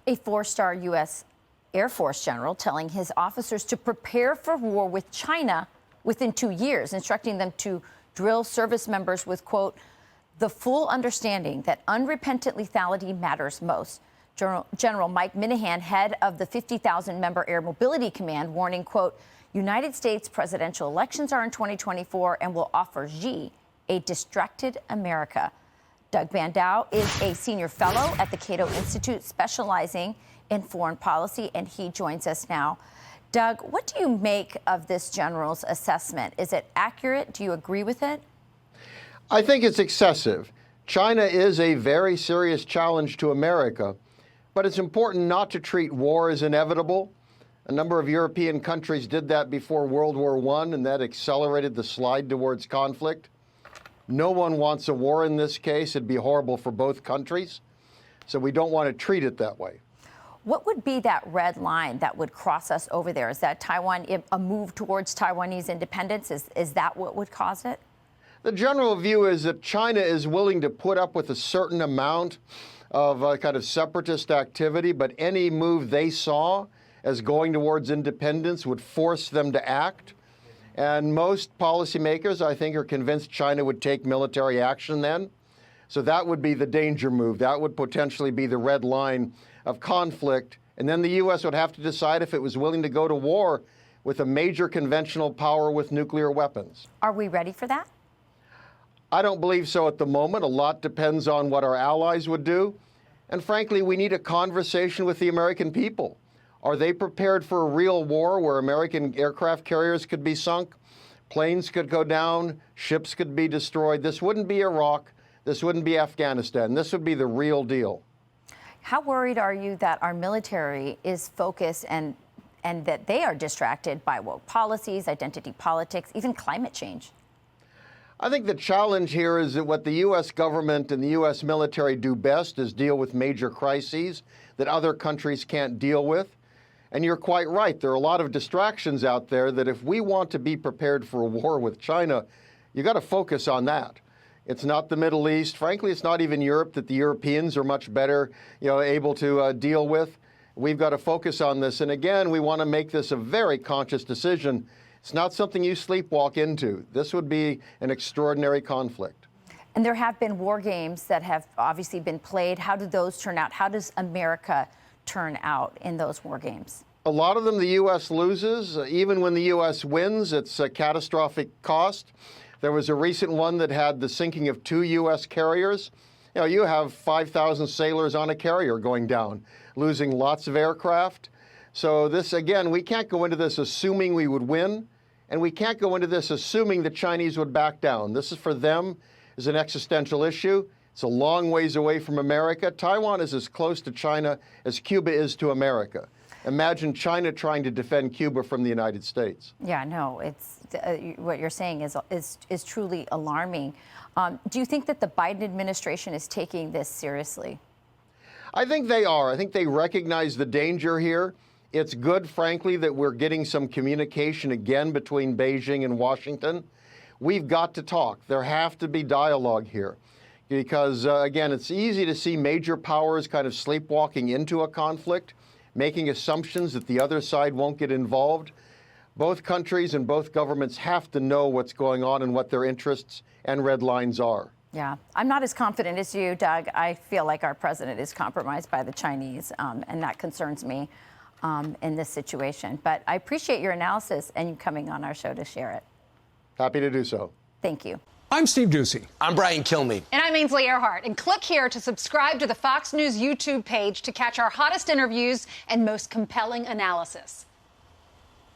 A four-star U.S. Air Force general telling his officers to prepare for war with China within 2 years, instructing them to drill service members with, quote, the full understanding that unrepentant lethality matters most. General Mike Minahan, head of the 50,000-member Air Mobility Command, warning, quote, United States presidential elections are in 2024 and will offer Xi a distracted America. Doug Bandow is a senior fellow at the Cato Institute specializing in foreign policy, and he joins us now. Doug, what do you make of this general's assessment? Is it accurate? Do you agree with it? I think it's excessive. China is a very serious challenge to America, but it's important not to treat war as inevitable. A number of European countries did that before World War I, and that accelerated the slide towards conflict. No one wants a war in this case. It'd be horrible for both countries. So we don't want to treat it that way. What would be that red line that would cross us over there? Is that Taiwan, a move towards Taiwanese independence? Is that what would cause it? The general view is that China is willing to put up with a certain amount of kind of separatist activity, but any move they saw as going towards independence would force them to act. And most policymakers, I think, are convinced China would take military action then. So that would be the danger move. That would potentially be the red line of conflict. And then the U.S. would have to decide if it was willing to go to war with a major conventional power with nuclear weapons. Are we ready for that? I don't believe so at the moment. A lot depends on what our allies would do. And frankly, we need a conversation with the American people. Are they prepared for a real war where American aircraft carriers could be sunk, planes could go down, ships could be destroyed? This wouldn't be Iraq. This wouldn't be Afghanistan. This would be the real deal. How worried are you that our military is focused and that they are distracted by woke policies, identity politics, even climate change? I think the challenge here is that what the U.S. government and the U.S. military do best is deal with major crises that other countries can't deal with. And you're quite right. There are a lot of distractions out there that if we want to be prepared for a war with China, you got to focus on that. It's not the Middle East. Frankly, it's not even Europe that the Europeans are much better, able to deal with. We've got to focus on this. And again, we want to make this a very conscious decision. It's not something you sleepwalk into. This would be an extraordinary conflict. And there have been war games that have obviously been played. How do those turn out? How does America turn out in those war games? A lot of them the U.S. loses. Even when the U.S. wins, it's a catastrophic cost. There was a recent one that had the sinking of 2 U.S. carriers. You have 5,000 sailors on a carrier going down, losing lots of aircraft. So this, again, we can't go into this assuming we would win, and we can't go into this assuming the Chinese would back down. This is for them is an existential issue. It's a long ways away from America. Taiwan is as close to China as Cuba is to America. Imagine China trying to defend Cuba from the United States. Yeah, no, it's what you're saying is truly alarming. Do you think that the Biden administration is taking this seriously? I think they are. I think they recognize the danger here. It's good, frankly, that we're getting some communication again between Beijing and Washington. We've got to talk. There have to be dialogue here. Because, again, it's easy to see major powers kind of sleepwalking into a conflict, making assumptions that the other side won't get involved. Both countries and both governments have to know what's going on and what their interests and red lines are. Yeah, I'm not as confident as you, Doug. I feel like our president is compromised by the Chinese, and that concerns me in this situation. But I appreciate your analysis and you coming on our show to share it. Happy to do so. Thank you. I'm Steve Ducey. I'm Brian Kilmeade. And I'm Ainsley Earhart. And click here to subscribe to the Fox News YouTube page to catch our hottest interviews and most compelling analysis.